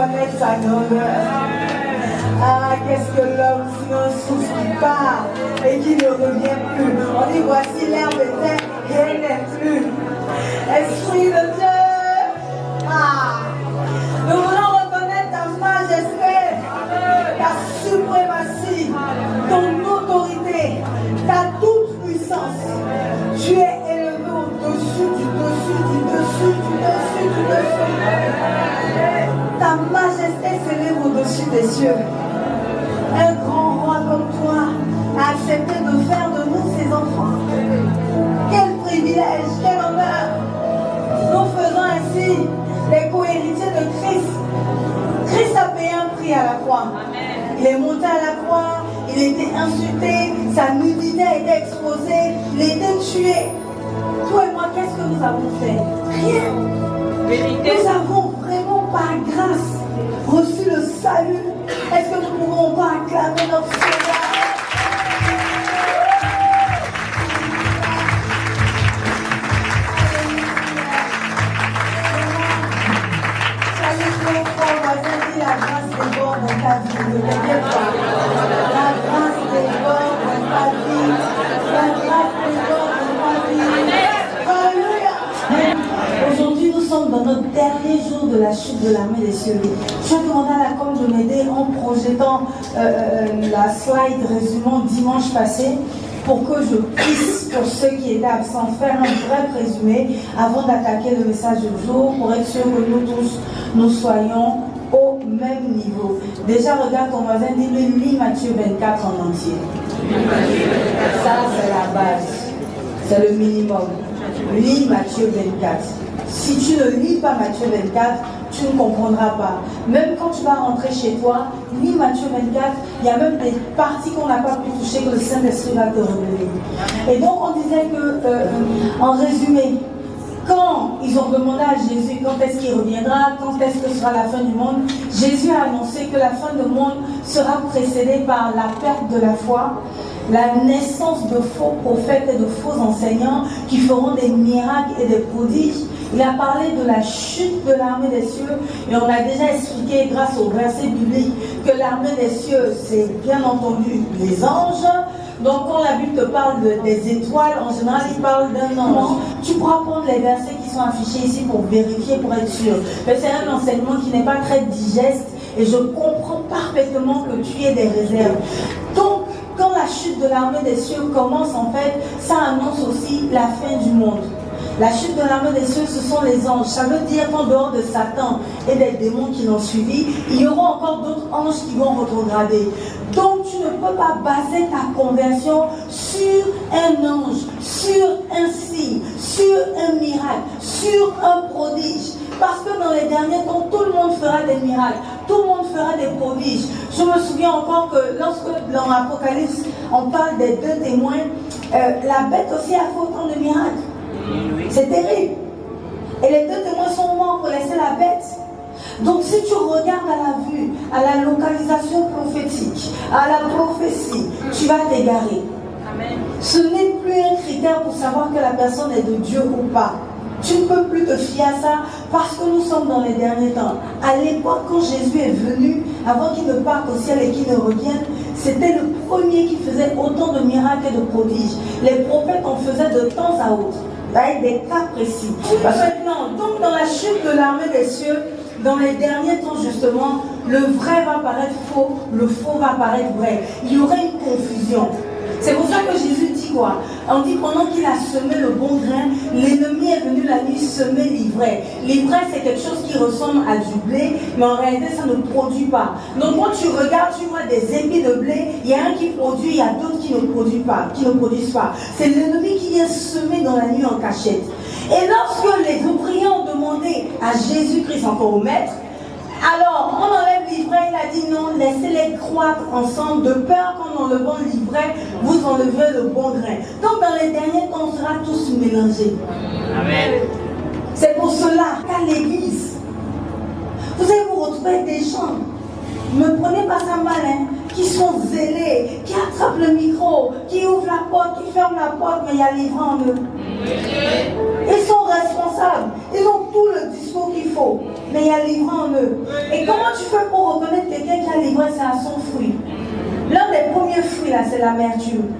connaître sa grandeur. Ah, qu'est-ce que l'homme sinon un souffle qui part et qui ne revient plus. On dit voici l'herbe était et elle n'est plus. Esprit de Dieu. Ah, nous voulons reconnaître ta majesté, ta suprématie, ton autorité, ta toute puissance. Tu es élevé au-dessus, du dessus, du dessus, du dessus, du dessus. Ta majesté s'élève au-dessus des cieux. Un grand roi comme toi a accepté de faire de nous ses enfants. Quel privilège, quel honneur. Nous faisons ainsi les co-héritiers de Christ. Christ a payé un prix à la croix. Il est monté à la croix, il a été insulté, sa nudité a été exposée, il a été tué. Toi et moi, qu'est-ce que nous avons fait? Rien. Nous avons vraiment par grâce reçu le salut. Est-ce que nous pouvons pas acclamer notre Seigneur? La grâce déborde dans ta vie, ne t'inquiète pas. La grâce déborde dans ta vie. La grâce déborde dans ta vie. Alléluia. Aujourd'hui, nous sommes dans notre dernier jour de la chute de l'armée des cieux. Je vais demander à la com de m'aider en projetant la slide résumant dimanche passé pour que je puisse, pour ceux qui étaient absents, faire un bref résumé avant d'attaquer le message du jour pour être sûr que nous tous, nous soyons au même niveau. Déjà, regarde ton voisin, dis-lui, lis Matthieu 24 en entier. Ça, c'est la base. C'est le minimum. Lis Matthieu 24. Si tu ne lis pas Matthieu 24, tu ne comprendras pas. Même quand tu vas rentrer chez toi, lis Matthieu 24, il y a même des parties qu'on n'a pas pu toucher que le Saint-Esprit va te révéler. Et donc, on disait que, en résumé, quand ils ont demandé à Jésus quand est-ce qu'il reviendra, quand est-ce que sera la fin du monde, Jésus a annoncé que la fin du monde sera précédée par la perte de la foi, la naissance de faux prophètes et de faux enseignants qui feront des miracles et des prodiges. Il a parlé de la chute de l'armée des cieux et on a déjà expliqué grâce au verset biblique que l'armée des cieux, c'est bien entendu les anges. Donc quand la Bible te parle des étoiles, en général il parle d'un ange. Tu pourras prendre les versets qui sont affichés ici pour vérifier, pour être sûr. Mais c'est un enseignement qui n'est pas très digeste et je comprends parfaitement que tu aies des réserves. Donc quand la chute de l'armée des cieux commence, en fait, ça annonce aussi la fin du monde. La chute de l'armée des cieux, ce sont les anges. Ça veut dire qu'en dehors de Satan et des démons qui l'ont suivi, il y aura encore d'autres anges qui vont rétrograder. Donc tu ne peux pas baser ta conversion sur un ange, sur un signe, sur un miracle, sur un prodige. Parce que dans les derniers temps, tout le monde fera des miracles, tout le monde fera des prodiges. Je me souviens encore que lorsque dans l'Apocalypse, on parle des deux témoins, la bête aussi a fait autant de miracles. C'est terrible. Et les deux témoins sont morts pour laisser la bête. Donc si tu regardes à la vue, à la localisation prophétique, à la prophétie, tu vas t'égarer. Ce n'est plus un critère pour savoir que la personne est de Dieu ou pas. Tu ne peux plus te fier à ça parce que nous sommes dans les derniers temps. À l'époque, quand Jésus est venu, avant qu'il ne parte au ciel et qu'il ne revienne, c'était le premier qui faisait autant de miracles et de prodiges. Les prophètes en faisaient de temps à autre, avec des cas précis. Maintenant, donc dans la chute de l'armée des cieux, dans les derniers temps justement, le vrai va paraître faux, le faux va paraître vrai. Il y aurait une confusion. C'est pour ça que Jésus dit quoi? On dit pendant qu'il a semé le bon grain, l'ennemi est venu la nuit semer l'ivraie. L'ivraie, c'est quelque chose qui ressemble à du blé, mais en réalité, ça ne produit pas. Donc quand tu regardes, tu vois des épis de blé, il y a un qui produit, il y a d'autres qui ne produisent pas. C'est l'ennemi qui vient semer dans la nuit en cachette. Et lorsque les ouvriers ont demandé à Jésus-Christ, encore au maître, alors on enlève l'ivraie, il a dit non, laissez-les croître ensemble, de peur qu'en enlevant l'ivraie, vous enlevez le bon grain. Donc dans les derniers temps, on sera tous mélangés. Amen. C'est pour cela qu'à l'église, vous allez vous retrouver avec des gens, ne prenez pas ça mal, hein, qui sont zélés, qui attrapent le micro, qui ouvrent la porte, qui ferment la porte, mais il y a l'ivraie en eux. Ils sont responsables. Ils ont tout le discours qu'il faut, mais il y a l'ivresse en eux. Et comment tu fais pour reconnaître quelqu'un qui a l'ivresse à son fruit? L'un des premiers fruits là, c'est l'amertume.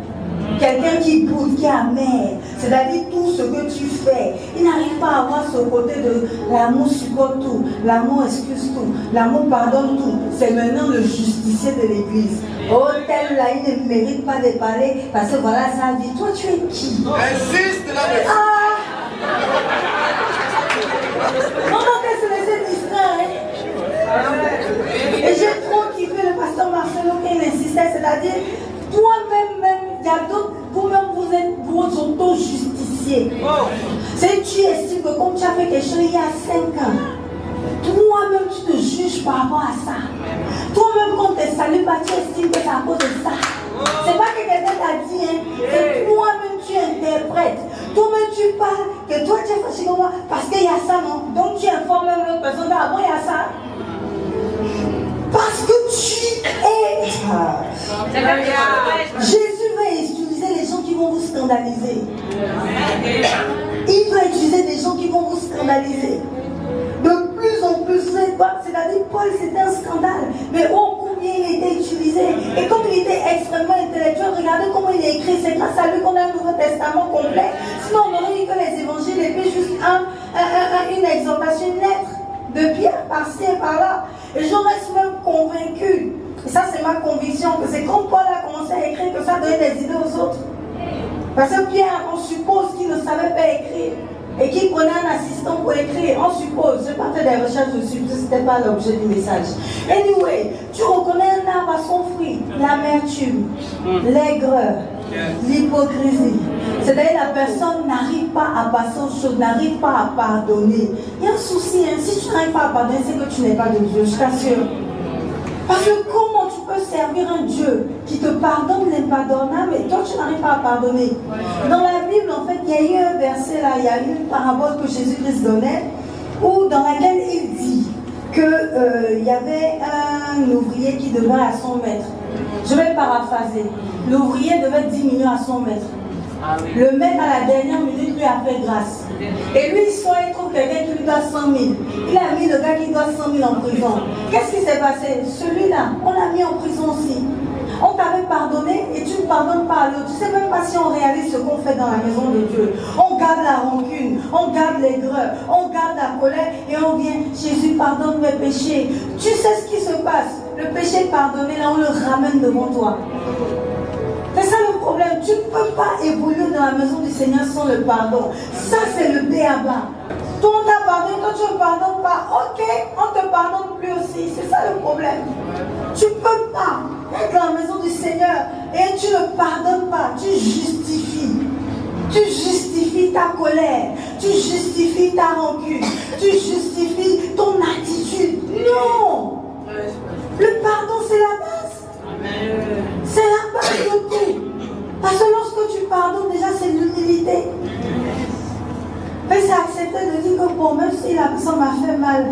Quelqu'un qui boude, qui est amer, c'est-à-dire tout ce que tu fais, il n'arrive pas à avoir ce côté de l'amour supporte tout, l'amour excuse tout, l'amour pardonne tout. C'est maintenant le justicier de l'église. Oh, tel là, il ne mérite pas de parler parce que voilà sa vie. Toi, tu es qui? Insiste là-dessus. Ah! Non, non, qu'elle se laissait distraire. Et j'ai trop kiffé le pasteur Marcelo qui insistait, c'est-à-dire, toi-même, il y a d'autres, vous-même, vous êtes vos auto-justiciers. C'est tu estimes que comme tu as fait quelque chose il y a 5 ans, toi-même, tu te juges par rapport à ça. Toi-même, quand tu ne salues pas, tu estimes que c'est à cause de ça. C'est pas que quelqu'un t'a dit, hein. C'est toi-même, tu interprètes. Toi-même, tu parles que toi, tu es fâché comme moi parce qu'il y a ça, non? Donc, tu informes même l'autre personne, ah bon, il y a ça. Parce que tu es. Jésus va utiliser les gens qui vont vous scandaliser. Il va utiliser des gens qui vont vous scandaliser. De plus en plus, c'est-à-dire Paul c'était un scandale. Mais oh combien il était utilisé. Et comme il était extrêmement intellectuel, regardez comment il est écrit. C'est grâce à lui qu'on a un Nouveau Testament complet. Sinon on aurait eu que les évangiles et puis juste une exhortation, une lettre de Pierre par-ci et par-là. Et j'en reste même convaincu. Et ça c'est ma conviction, que c'est quand Paul a commencé à écrire que ça donnait des idées aux autres. Parce que Pierre, on suppose qu'il ne savait pas écrire. Et qu'il prenait un assistant pour écrire, on suppose. Je n'ai pas fait des recherches dessus, ce n'était pas l'objet du message. Anyway, tu reconnais un arbre à son fruit, l'amertume, l'aigreur, l'hypocrisie. C'est-à-dire la personne n'arrive pas à passer aux choses, n'arrive pas à pardonner. Il y a un souci, hein. Si tu n'arrives pas à pardonner, c'est que tu n'es pas de Dieu, je t'assure. Parce que comment tu peux servir un Dieu qui te pardonne l'impardonnable et toi tu n'arrives pas à pardonner? Dans la Bible, en fait, il y a eu un verset là, il y a eu une parabole que Jésus-Christ donnait, dans laquelle il dit qu'il y avait un ouvrier qui devait à son maître. Je vais paraphraser. L'ouvrier devait 10 millions à son maître. Le maître à la dernière minute lui a fait grâce. Et lui, il trouve quelqu'un qui lui doit 100 000. Il a mis le gars qui doit 100 000 en prison. Qu'est-ce qui s'est passé? Celui-là, on l'a mis en prison aussi. On t'avait pardonné et tu ne pardonnes pas à l'autre. Tu ne sais même pas si on réalise ce qu'on fait dans la maison de Dieu. On garde la rancune, on garde l'aigreur, on garde la colère et on vient, Jésus pardonne mes péchés. Tu sais ce qui se passe. Le péché pardonné, là on le ramène devant toi. C'est ça le problème. Tu ne peux pas évoluer dans la maison du Seigneur sans le pardon. Ça, c'est le b.a.-ba. Toi, on t'a pardonné, toi, tu ne pardonnes pas. Ok, on ne te pardonne plus aussi. C'est ça le problème. Tu ne peux pas être dans la maison du Seigneur et tu ne pardonnes pas. Tu justifies. Tu justifies ta colère. Tu justifies ta rancune. Tu justifies ton attitude. Non. Le pardon, c'est la base. C'est la base de tout. Parce que lorsque tu pardonnes, déjà c'est l'humilité. Mais c'est accepter de dire que bon, même si la personne m'a fait mal.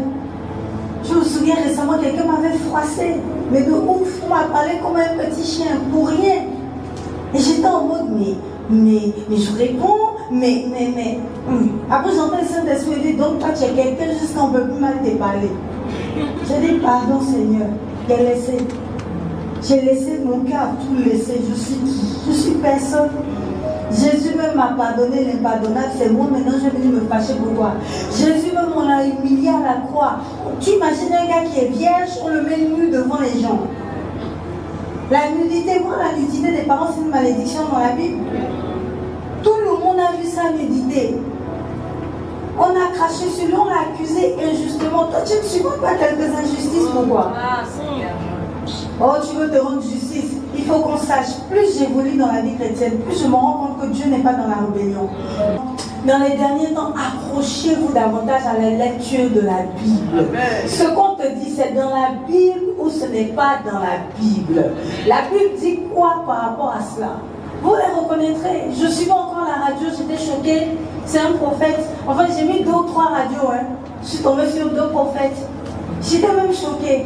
Je me souviens récemment, quelqu'un m'avait froissé. Mais de ouf, on m'a parlé comme un petit chien, pour rien. Et j'étais en mode, mais je réponds, mais. Après j'entends le Saint-Esprit dire, donc toi tu es quelqu'un jusqu'à on ne peut plus mal te parler. J'ai dit, pardon Seigneur, j'ai laissé mon cœur tout laisser. Je suis qui? Je suis personne. Jésus même m'a pardonné l'impardonnable. C'est moi maintenant je vais venir me fâcher pour toi. Jésus même on l'a humilié à la croix. Tu imagines un gars qui est vierge, on le met nu devant les gens. La nudité, moi la nudité des parents c'est une malédiction dans la Bible. Tout le monde a vu sa nudité. On a craché sur lui, on l'a accusé injustement. Toi tu ne supportes pas quelques injustices, pourquoi? Oh, tu veux te rendre justice. Il faut qu'on sache, plus j'évolue dans la vie chrétienne, plus je me rends compte que Dieu n'est pas dans la rébellion. Dans les derniers temps, accrochez-vous davantage à la lecture de la Bible. Ce qu'on te dit, c'est dans la Bible ou ce n'est pas dans la Bible. La Bible dit quoi par rapport à cela? Vous les reconnaîtrez. Je suivais encore la radio, j'étais choquée. C'est un prophète. Enfin, j'ai mis 2 ou 3 radios. Je suis tombée sur 2 prophètes. J'étais même choquée.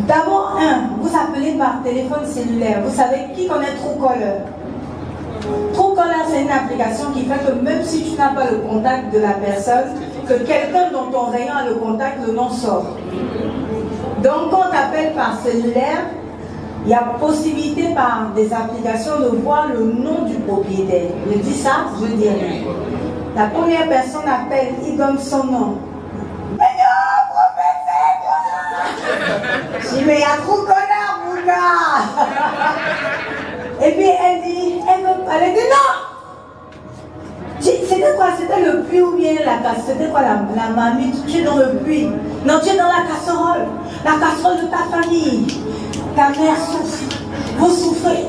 D'abord, vous appelez par téléphone cellulaire. Vous savez qui connaît Truecaller? Truecaller, c'est une application qui fait que même si tu n'as pas le contact de la personne, que quelqu'un dans ton rayon a le contact, le nom sort. Donc quand tu appelles par cellulaire, il y a possibilité par des applications de voir le nom du propriétaire. Je dis ça, je dis rien. La première personne appelle, il donne son nom. Je dis, mais il y a trop de connard, mon gars. Et puis elle dit, elle dit non. C'était quoi? C'était le puits ou bien la casserole? C'était quoi la mamie? Tu es dans le puits. Non, tu es dans la casserole. La casserole de ta famille. Ta mère souffre. Vous souffrez.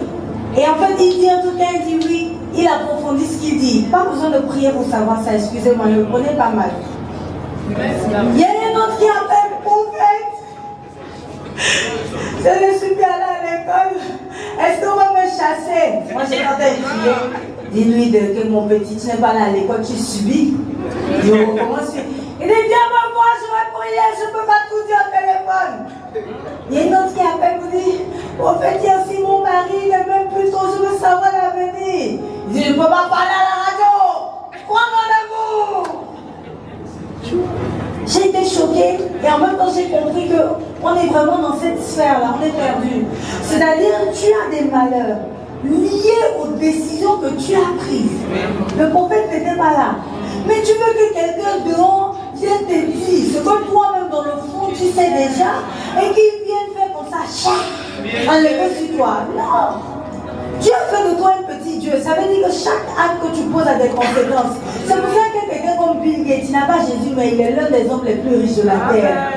Et en fait, il dit en tout cas, il dit oui. Il approfondit ce qu'il dit. Pas besoin de prier pour savoir ça. Excusez-moi, ne le prenez pas mal. Il y a un autre qui appelle prophète. Je ne suis plus allée à l'école. Est-ce qu'on va me chasser? Moi, j'ai tenté de crier. Dis-lui que mon petit, tu n'es pas là à l'école, tu subis. Il recommence. Il dit, viens me voir, je vais prier, je ne peux pas tout dire au téléphone. Il y a une autre qui appelle, me dit, prophète, il y a aussi mon mari, il est même plus tôt, je veux savoir l'avenir. Il dit, je ne peux pas parler à la radio. Prends rendez-vous. J'ai été choquée et en même temps j'ai compris qu'on est vraiment dans cette sphère-là, on est perdu. C'est-à-dire, tu as des malheurs liés aux décisions que tu as prises. Le prophète n'était pas là. Mais tu veux que quelqu'un dehors vienne te dire ce que toi-même dans le fond tu sais déjà et qu'il vienne faire comme ça, enlever sur toi. Non. Dieu fait de toi un petit Dieu. Ça veut dire que chaque acte que tu poses a des conséquences. C'est pour ça que quelqu'un comme Bill Gates, il n'a pas Jésus, mais il est l'un des hommes les plus riches de la terre.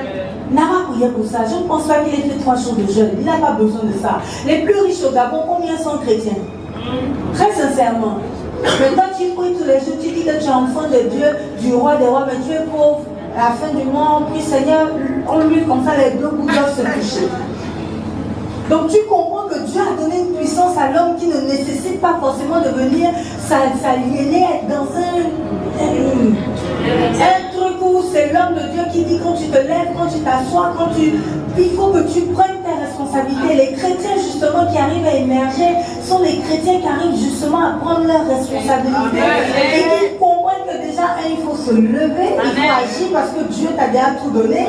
Il n'a pas prié pour ça. Je ne pense pas qu'il ait fait 3 jours de jeûne. Il n'a pas besoin de ça. Les plus riches au Gabon, combien sont chrétiens? Très sincèrement. Mais quand tu pries tous les jours, tu dis que tu es enfant de Dieu, du roi des rois, mais tu es pauvre. À la fin du mois, on prie Seigneur, on lui comme ça, les deux bouts doivent se toucher. Donc tu comprends que Dieu a donné une puissance à l'homme qui ne nécessite pas forcément de venir s'aliéner, être dans un truc où c'est l'homme de Dieu qui dit quand tu te lèves, quand tu t'assois, il faut que tu prennes tes responsabilités. Les chrétiens justement qui arrivent à émerger sont les chrétiens qui arrivent justement à prendre leurs responsabilités et qui comprennent que déjà il faut se lever, il faut agir parce que Dieu t'a déjà tout donné.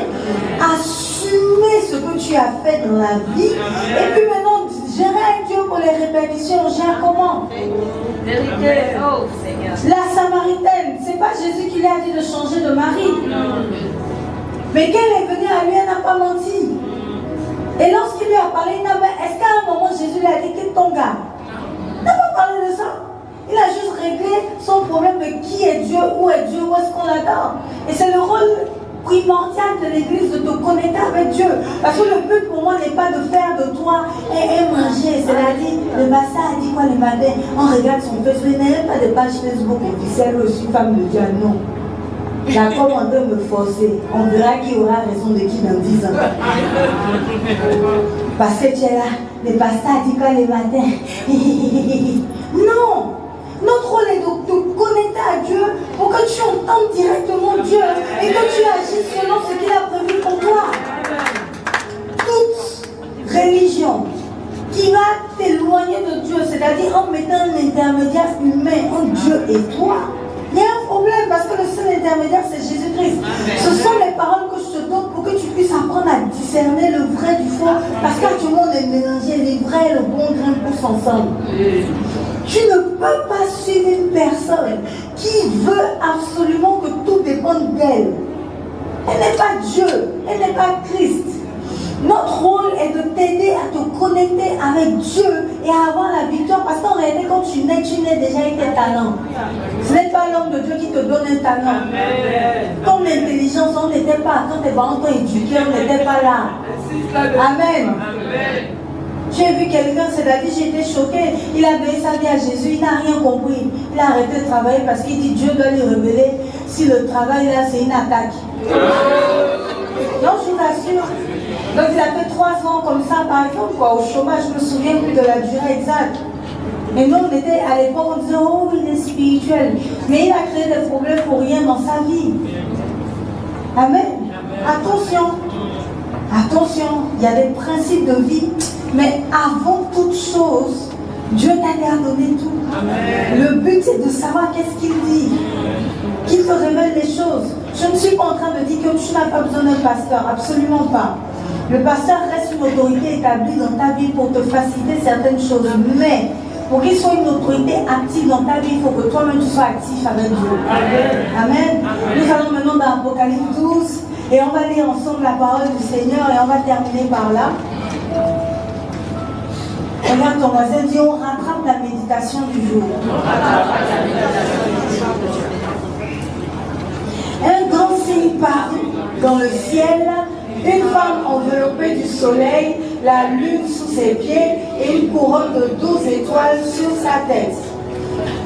Assumer ce que tu as fait dans la vie et puis maintenant gérer avec Dieu pour les répétitions. Gère comment? La Samaritaine, c'est pas Jésus qui lui a dit de changer de mari, mais qu'elle est venue à lui, elle n'a pas menti. Et lorsqu'il lui a parlé, est-ce qu'à un moment Jésus lui a dit quitte ton gars? Il n'a pas parlé de ça. Il a juste réglé son problème de qui est Dieu, où est-ce qu'on l'adore. Et c'est le rôle primordial de l'église de te connecter avec Dieu. Parce que le but pour moi n'est pas de faire de toi et manger. C'est-à-dire, le matin a dit quoi le matin? On regarde son Facebook. Il n'y a pas de page Facebook officielle où je suis femme de Dieu. Non. Jacob en train de me forcer. On verra qui aura raison de qui dans 10 ans. Parce que tu es là. Le pasteur a dit quoi le matin? Non. Notre rôle est de te connecter à Dieu pour que tu entendes directement Dieu et que tu agisses selon ce qu'il a prévu pour toi. Toute religion qui va t'éloigner de Dieu, c'est-à-dire en mettant un intermédiaire humain entre Dieu et toi, il y a un problème parce que le seul intermédiaire c'est Jésus-Christ. Ce sont les paroles que je te donne pour que tu puisses apprendre à discerner le vrai du faux parce qu'actuellement on est mélangé, les vrais et le bon grain poussent ensemble. Tu ne peux pas suivre une personne qui veut absolument que tout dépende d'elle. Elle n'est pas Dieu, elle n'est pas Christ. Notre rôle est de t'aider à te connecter avec Dieu et à avoir la victoire. Parce qu'en réalité, quand tu nais déjà avec tes talents. Ce n'est pas l'homme de Dieu qui te donne un talent. Ton intelligence, on n'était pas. Quand tes parents t'ont éduqué, on n'était pas là. Amen. J'ai vu quelqu'un, c'est-à-dire j'étais choquée. Il a donné sa vie à Jésus, il n'a rien compris. Il a arrêté de travailler parce qu'il dit Dieu doit lui révéler si le travail là c'est une attaque. Non, je vous assure. Donc il a fait 3 ans comme ça par exemple, quoi, au chômage, je me souviens plus de la durée exacte. Et nous on était à l'époque, on disait oh il est spirituel. Mais il a créé des problèmes pour rien dans sa vie. Amen. Attention. Attention, il y a des principes de vie. Mais avant toute chose, Dieu t'a déjà donné tout. Amen. Le but c'est de savoir qu'est-ce qu'il dit. Qu'il te révèle les choses. Je ne suis pas en train de dire que tu n'as pas besoin d'un pasteur, absolument pas. Le pasteur reste une autorité établie dans ta vie pour te faciliter certaines choses. Mais pour qu'il soit une autorité active dans ta vie, il faut que toi-même tu sois actif avec Dieu. Amen. Amen. Nous allons maintenant dans Apocalypse 12 et on va lire ensemble la parole du Seigneur et on va terminer par là. Regarde ton voisin, dis on rattrape la méditation du jour. Un grand signe parut dans le ciel, une femme enveloppée du soleil, la lune sous ses pieds et une couronne de 12 étoiles sur sa tête.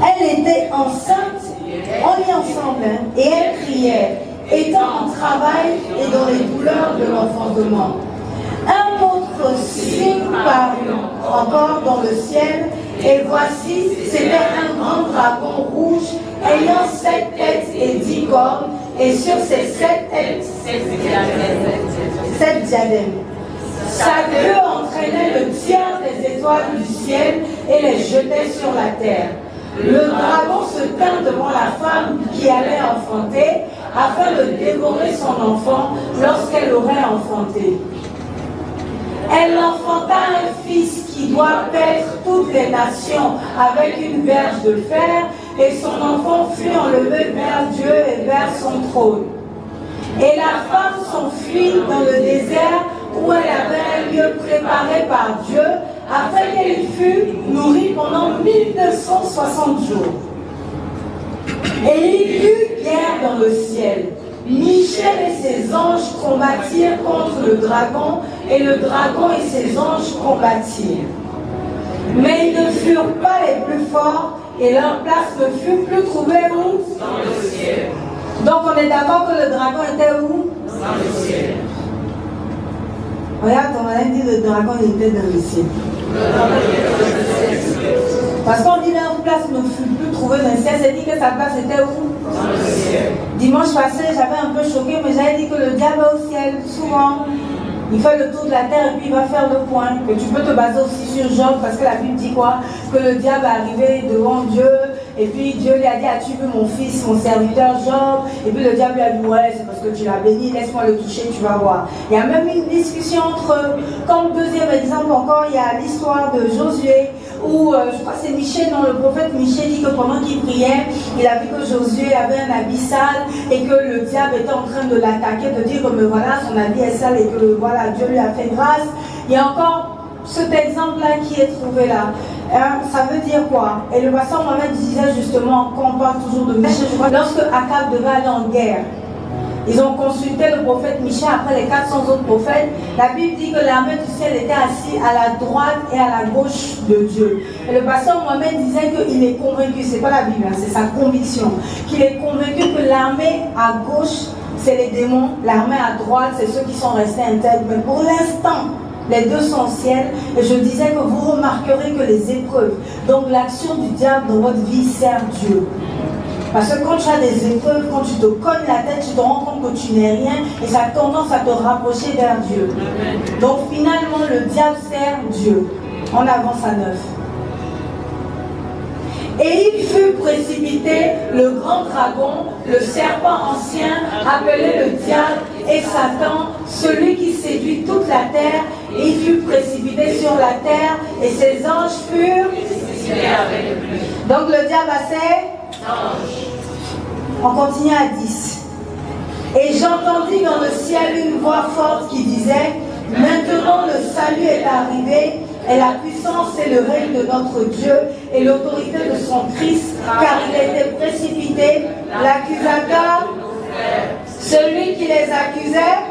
Elle était enceinte, on lit ensemble, et elle criait, étant en travail et dans les douleurs de l'enfantement. Un autre signe parut encore dans le ciel, et voici, c'était un grand dragon rouge ayant 7 têtes et 10 cornes, et sur ces 7 têtes, 7 diadèmes. Sa queue entraînait le tiers des étoiles du ciel et les jetait sur la terre. Le dragon se tint devant la femme qui allait enfanter, afin de dévorer son enfant lorsqu'elle aurait enfanté. Elle enfanta un fils qui doit paître toutes les nations avec une verge de fer, et son enfant fut enlevé vers Dieu et vers son trône. Et la femme s'enfuit dans le désert où elle avait un lieu préparé par Dieu, afin qu'elle fût nourrie pendant 1260 jours. Et il y eut guerre dans le ciel. Michel et ses anges combattirent contre le dragon, et le dragon et ses anges combattirent. Mais ils ne furent pas les plus forts, et leur place ne fut plus trouvée où? Dans le ciel. Donc on est d'accord que le dragon était où? Dans le ciel. Regarde, on a dit le dragon était dans le ciel. Parce qu'on dit leur place ne fut plus trouvée dans le ciel, c'est dit que sa place était où? Dans le ciel. Dimanche passé, j'avais un peu choqué, mais j'avais dit que le diable est au ciel, souvent. Il fait le tour de la terre et puis il va faire le point. Que tu peux te baser aussi sur Job, parce que la Bible dit quoi? Que le diable est arrivé devant Dieu, et puis Dieu lui a dit, as-tu vu mon fils, mon serviteur Job? Et puis le diable lui a dit, ouais, c'est parce que tu l'as béni, laisse-moi le toucher, tu vas voir. Il y a même une discussion entre eux. Comme deuxième exemple encore, il y a l'histoire de Josué, où je crois que c'est Michel, non, le prophète Michel dit que pendant qu'il priait, il a vu que Josué avait un habit sale et que le diable était en train de l'attaquer, de dire que mais voilà, son habit est sale et que voilà, Dieu lui a fait grâce. Il y a encore cet exemple-là qui est trouvé là. Ça veut dire quoi? Et le pasteur Mohamed disait justement, quand on parle toujours de Michel, lorsque Akab devait aller en guerre, ils ont consulté le prophète Michel après les 400 autres prophètes. La Bible dit que l'armée du ciel était assise à la droite et à la gauche de Dieu. Et le pasteur Mohamed disait qu'il est convaincu, c'est pas la Bible, hein, c'est sa conviction, qu'il est convaincu que l'armée à gauche, c'est les démons, l'armée à droite, c'est ceux qui sont restés intègres. Mais pour l'instant, les deux sont au ciel. Et je disais que vous remarquerez que les épreuves, donc l'action du diable dans votre vie sert Dieu. Parce que quand tu as des épreuves, quand tu te cognes la tête, tu te rends compte que tu n'es rien et ça a tendance à te rapprocher vers Dieu. Donc finalement, le diable sert Dieu. On avance à 9. Et il fut précipité, le grand dragon, le serpent ancien, appelé le diable et Satan, celui qui séduit toute la terre, et il fut précipité sur la terre et ses anges furent précipités avec lui. Donc le diable a ses anges. On continue à 10. Et j'entendis dans le ciel une voix forte qui disait, maintenant le salut est arrivé, et la puissance et le règne de notre Dieu et l'autorité de son Christ, car il était précipité, l'accusateur, celui qui les accusait,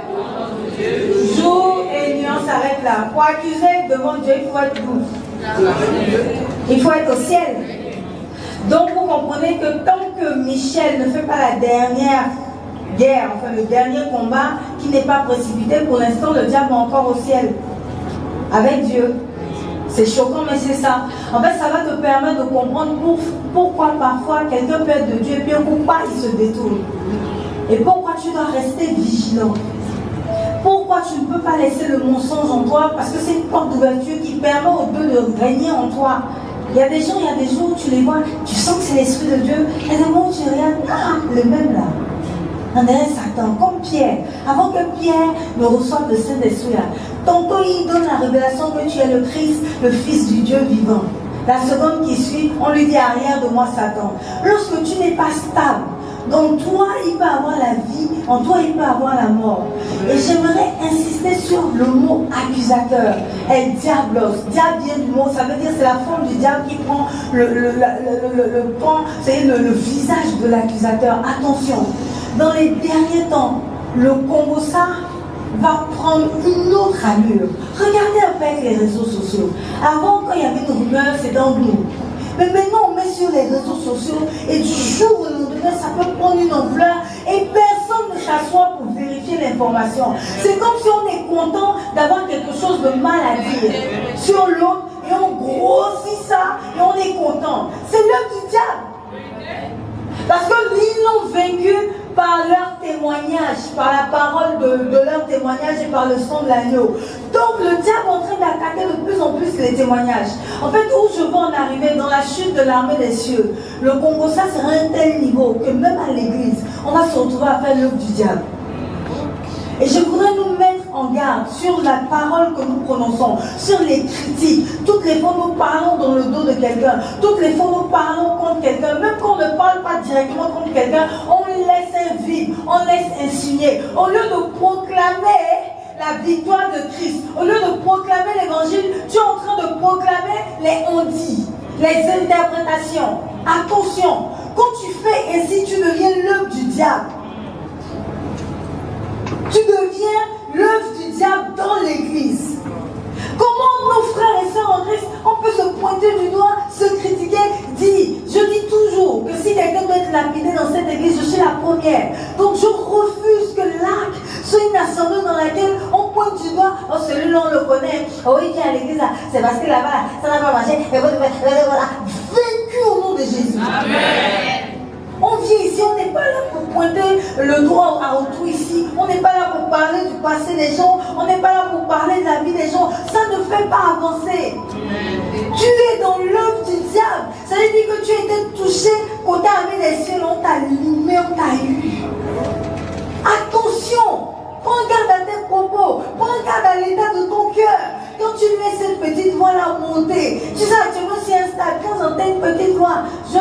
jour et nuit. On s'arrête là. Pour accuser devant Dieu, il faut être où? Il faut être au ciel. Donc vous comprenez que tant que Michel ne fait pas la dernière guerre, enfin le dernier combat, qui n'est pas précipité, pour l'instant le diable est encore au ciel, avec Dieu. C'est choquant, mais c'est ça. En fait, ça va te permettre de comprendre pourquoi parfois quelqu'un peut être de Dieu et puis pourquoi il se détourne. Et pourquoi tu dois rester vigilant. Pourquoi tu ne peux pas laisser le mensonge en toi? Parce que c'est une porte d'ouverture qui permet aux deux de régner en toi. Il y a des gens, il y a des jours où tu les vois, tu sens que c'est l'Esprit de Dieu. Et des moments où tu regardes, ah, le même là. On dirait Satan, comme Pierre. Avant que Pierre ne reçoive le Saint-Esprit, tantôt il donne la révélation que tu es le Christ, le Fils du Dieu vivant. La seconde qui suit, on lui dit arrière de moi Satan. Lorsque tu n'es pas stable, dans toi il peut avoir la vie, en toi il peut avoir la mort. Et j'aimerais insister sur le mot accusateur. El diablos. Diable vient du mot, ça veut dire c'est la forme du diable qui prend le visage de l'accusateur. Attention, dans les derniers temps, le Kombosa va prendre une autre allure. Regardez un peu avec les réseaux sociaux. Avant, quand il y avait une rumeur, c'était en nous. Mais maintenant, on met sur les réseaux sociaux et du jour au lendemain, ça peut prendre une ampleur et personne ne s'assoit pour vérifier l'information. C'est comme si on est content d'avoir quelque chose de mal à dire sur l'autre et on grossit ça et on est content. C'est l'œuvre du diable. Parce que ils l'ont vaincu par leur témoignage, par la parole de leur témoignage et par le sang de l'agneau. Donc le diable est en train d'attaquer de plus en plus les témoignages. En fait, où je veux en arriver, dans la chute de l'armée des cieux, le Kombosa sera à un tel niveau que même à l'église, on va se retrouver à faire l'œuvre du diable. Et je voudrais nous mettre en garde sur la parole que nous prononçons, sur les critiques. Toutes les fois nous parlons dans le dos de quelqu'un, toutes les fois nous parlons contre quelqu'un, même quand on ne parle pas directement contre quelqu'un, on laisse un vide, on laisse insinuer. Au lieu de proclamer la victoire de Christ, au lieu de proclamer l'évangile, tu es en train de proclamer les on-dit, les interprétations. Attention, quand tu fais ainsi, tu deviens l'œuvre du diable. Tu deviens l'œuvre du diable dans l'église. Comment nos frères et sœurs en Christ, on peut se pointer du doigt, se critiquer, dire, je dis toujours que si quelqu'un doit être lapidé dans cette église, je suis la première. Donc je refuse que l'AC soit une assemblée dans laquelle on pointe du doigt, oh celui-là on le connaît, oh il vient à l'église, c'est parce que là-bas, ça n'a pas marché, et voilà, vaincu au nom de Jésus. Amen. On vient ici, on n'est pas là pour pointer le doigt à autrui ici. On n'est pas là pour parler du passé des gens. On n'est pas là pour parler de la vie des gens. Ça ne fait pas avancer. Tu es dans l'œuvre du diable. Ça veut dire que tu as été touché côté armée des cieux. On t'a limé, on t'a eu. Attention. Prends garde à tes propos. Prends garde à l'état de ton cœur. Quand tu laisses cette petite voix-là monter, tu sais actuellement si un stade, quand j'entends une petite voix, je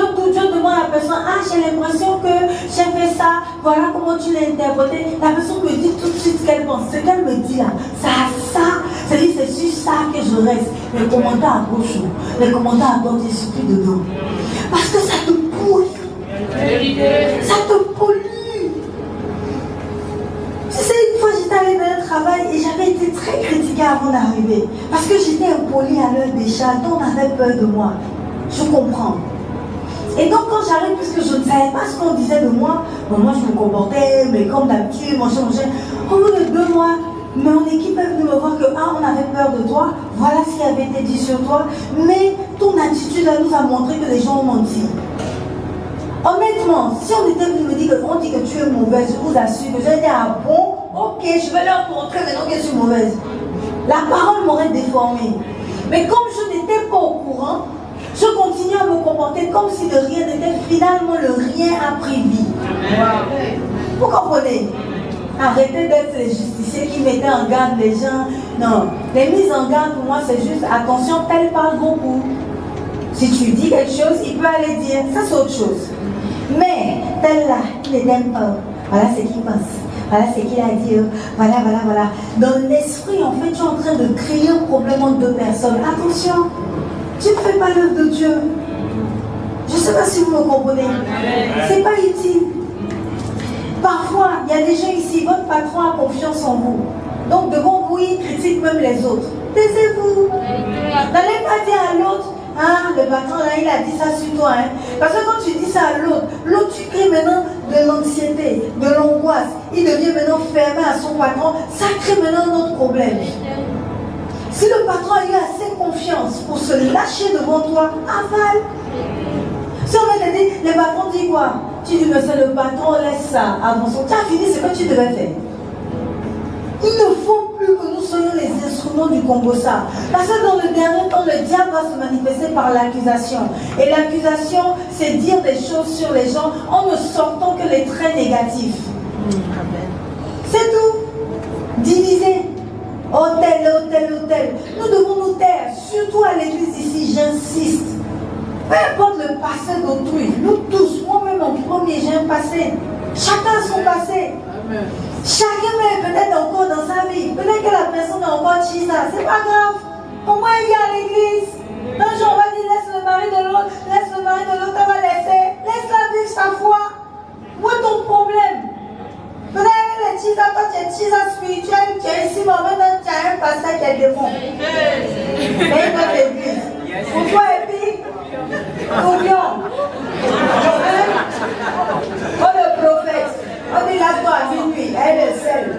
demande à la personne, ah j'ai l'impression que j'ai fait ça, voilà comment tu l'as interprété. La personne me dit tout de suite ce qu'elle pense. Ce qu'elle me dit là, ça, c'est-à-dire c'est sur ça que je reste. Les commentaires à gauche, les commentaires à droite, je ne suis plus dedans. Parce que ça te pollue. Ça te pollue. Tu sais, une fois j'étais allée dans un travail et j'avais été très critiquée avant d'arriver. Parce que j'étais impolie à l'heure des chats, donc on avait peur de moi. Je comprends. Et donc quand j'arrive, puisque je ne savais pas ce qu'on disait de moi, bon, moi je me comportais, mais comme d'habitude, mon cher. Au bout de 2 mois, mon équipe est venue me voir que, on avait peur de toi, voilà ce qui avait été dit sur toi, mais ton attitude là nous a montré que les gens ont menti. Honnêtement, si on était venu me dire qu'on dit que tu es mauvaise, je vous assure que j'allais dire ah bon, ok, je vais leur montrer maintenant que je suis mauvaise. La parole m'aurait déformée. Mais comme je n'étais pas au courant, je continuais à me comporter comme si de rien n'était. Finalement, le rien a pris vie. Vous comprenez? Arrêtez d'être les justiciers qui mettaient en garde les gens. Non, les mises en garde pour moi c'est juste attention, tel parle beaucoup. Si tu dis quelque chose, il peut aller dire, ça c'est autre chose. Mais tel là, il ne t'aime pas. Voilà ce qu'il pense. Voilà ce qu'il a dit. Voilà. Dans l'esprit, en fait, tu es en train de créer un problème entre 2 personnes. Attention, tu ne fais pas l'œuvre de Dieu. Je ne sais pas si vous me comprenez. C'est pas utile. Parfois, il y a des gens ici, votre patron a confiance en vous. Donc devant vous, il critique même les autres. Taisez-vous. N'allez pas dire à l'autre, le patron là, il a dit ça sur toi. Parce que quand tu dis ça à l'autre, tu crées maintenant de l'anxiété, de l'angoisse. Il devient maintenant fermé à son patron. Ça crée maintenant un autre problème. Si le patron a eu assez confiance pour se lâcher devant toi, avale. Si on va te dire, le patron dit quoi? Tu dis, mais c'est le patron, laisse ça avant son. Tu as fini ce que tu devais faire. Il ne faut plus que nous soyons les instruments du Kombosa. Parce que dans le dernier temps, le diable va se manifester par l'accusation. Et l'accusation, c'est dire des choses sur les gens en ne sortant que les traits négatifs. C'est tout. Diviser. Hôtel. Nous devons nous taire, surtout à l'église ici, j'insiste. Peu importe le passé d'autrui, nous tous, moi-même en premier, j'ai un passé. Chacun son passé. Chacun est peut-être encore dans sa vie. Peut-être que la personne est encore chisa. C'est pas grave. Au moins il y a à l'église. Un jour on va dire laisse le mari de l'autre, on va laisser. Laisse-la vivre sa foi. Où est ton problème? Peut-être les chisa, toi tu es chisa spirituel, tu es ici, mais maintenant tu as un pasteur qui est démon. Mais dans l'église. Pourquoi épique? Oublions. Oh le prophète. On dit lave-toi à minuit, elle est seule.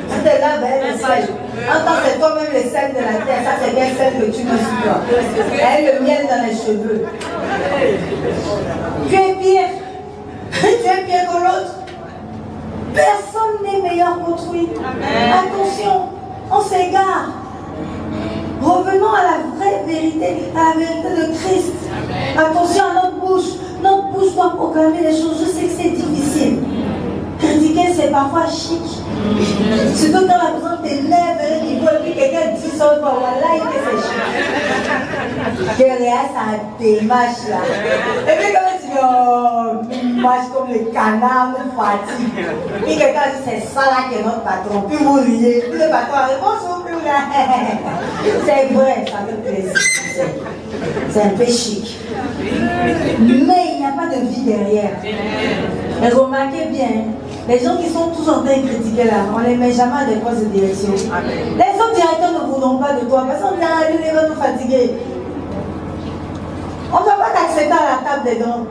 Tu te laves, elle est seule. En tant que c'est toi-même le sel de la terre, ça c'est bien celle que tu mets sur toi. Elle le miel dans les cheveux. Tu es pire. Tu es pire que l'autre. Personne n'est meilleur qu'autrui. Attention, on s'égare. Revenons à la vraie vérité, à la vérité de Christ. Attention à notre bouche. Notre bouche doit proclamer les choses. Je sais que c'est difficile. Critiquer, c'est parfois chic. Surtout quand la personne t'élève à un niveau et puis quelqu'un dit ça, voilà, il fait chic. Derrière, ça démarche là. Et puis quand tu dis, oh, marche comme les canards, nous fatigue. Puis quelqu'un dit, c'est ça là qui est notre patron. Puis vous riez. Puis le patron arrive, bonjour, puis vous là. C'est vrai, ça fait plaisir. C'est un peu chic. Mais il n'y a pas de vie derrière. Et remarquez bien, les gens qui sont tous en train de critiquer là, on ne les met jamais à des postes de direction. Les autres directeurs ne voudront pas de toi parce qu'on dit, ah, lui, il va nous fatiguer. On ne va pas t'accepter à la table des grands.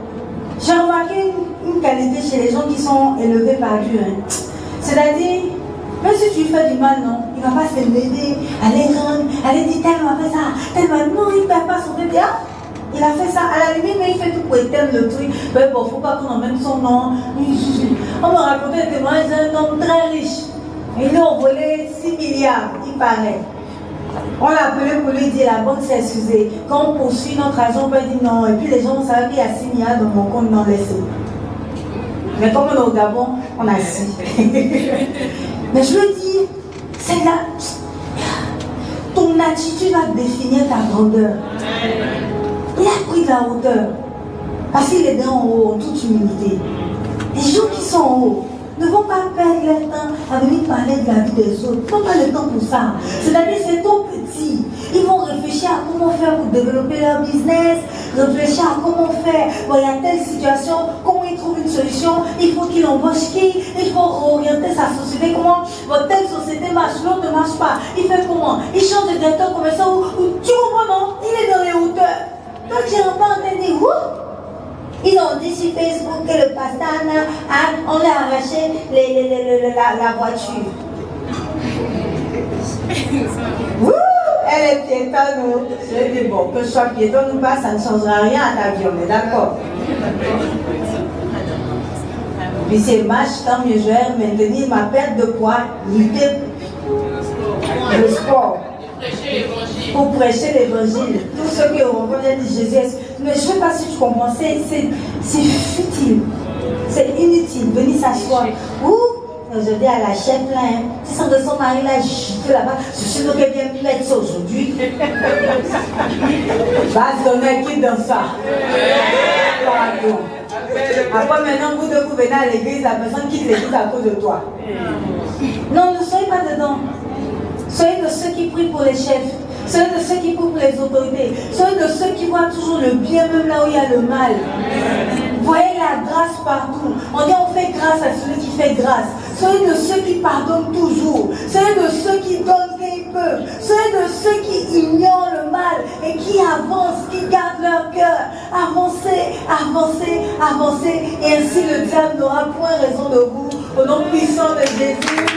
J'ai remarqué une qualité chez les gens qui sont élevés par Dieu. C'est-à-dire, même si tu fais du mal, non, il ne va pas se lever, aller rendre, aller dire, tel m'a fait ça, tel m'a non, il ne perd pas son bébé. Il a fait ça, à la limite, mais il fait tout pour éteindre le truc. Mais bon, il ne faut pas qu'on emmène son nom. On m'a raconté un témoignage d'un homme très riche. Ils lui ont volé 6 milliards, il paraît. On l'a appelé pour lui dire, la banque s'est excusée. Quand on poursuit notre argent, on peut dire non. Et puis les gens savent qu'il y a 6 milliards dans mon compte non laissé. Mais comme on est au Gabon, on a 6. Mais je veux dire, c'est là. Ton attitude va définir ta grandeur. Il a pris de la hauteur. Parce qu'il est en haut, en toute humilité. Les gens qui sont en haut ne vont pas perdre leur temps à venir parler de la vie des autres. Ils n'ont pas le temps pour ça. C'est-à-dire c'est trop petit. Ils vont réfléchir à comment faire pour développer leur business, réfléchir à comment faire. Bon, il y a telle situation, comment ils trouvent une solution, il faut qu'il embauche qui, il faut orienter sa société, comment votre telle société marche, l'autre ne marche pas. Il fait comment? Il change de directeur commercial ou tu comprends non? Il est dans les hauteurs. Toi, tu n'as pas entendu, ils ont dit sur Facebook que le pasteur on a arraché la voiture. Elle est piétonne. Je dis bon, que je sois piétonne ou pas, ça ne changera rien à ta vie, on est d'accord. Puis c'est marche, tant mieux, je vais maintenir ma perte de poids, lutter le sport. Pour prêcher l'évangile. Tous ceux qui ont reconnu Jésus. Mais je ne sais pas si tu comprends. C'est futile. C'est inutile. Venir s'asseoir. Ou, je dis à la chef là, tu sens que son mari là, je là-bas. Je suis donc bien mettre ça aujourd'hui. Va donner qui dans ça. Après maintenant, vous venez à l'église, la personne quitte l'église à cause de toi. Non, ne soyez pas dedans. Soyez de ceux qui prient pour les chefs. Soyez de ceux qui prient pour les autorités. Soyez de ceux qui voient toujours le bien même là où il y a le mal. Voyez la grâce partout. On dit on fait grâce à celui qui fait grâce. Soyez de ceux qui pardonnent toujours. Soyez de ceux qui donnent quand ils peuvent. Soyez de ceux qui ignorent le mal et qui avancent, qui gardent leur cœur. Avancez, avancez, avancez. Et ainsi le diable n'aura point raison de vous. Au nom puissant de Jésus.